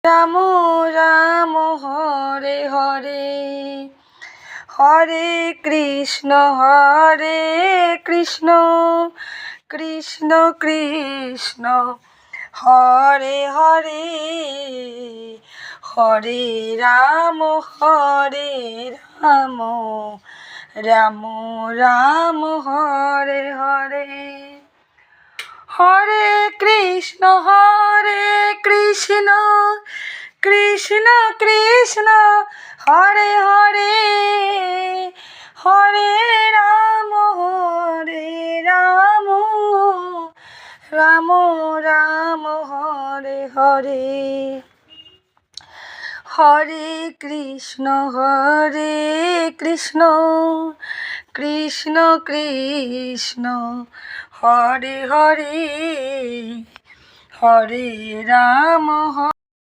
Ram Ram Hare Hare, Hare Krishna Krishna Krishna Hare Hare, Hare Ram Ram Ram Hare Hare. Hare Krishna Krishna Krishna Hare Hare, Hare Ram Ram Ram Hare Hare. Hare Krishna Krishna Krishna Hare Hare, Hare Ram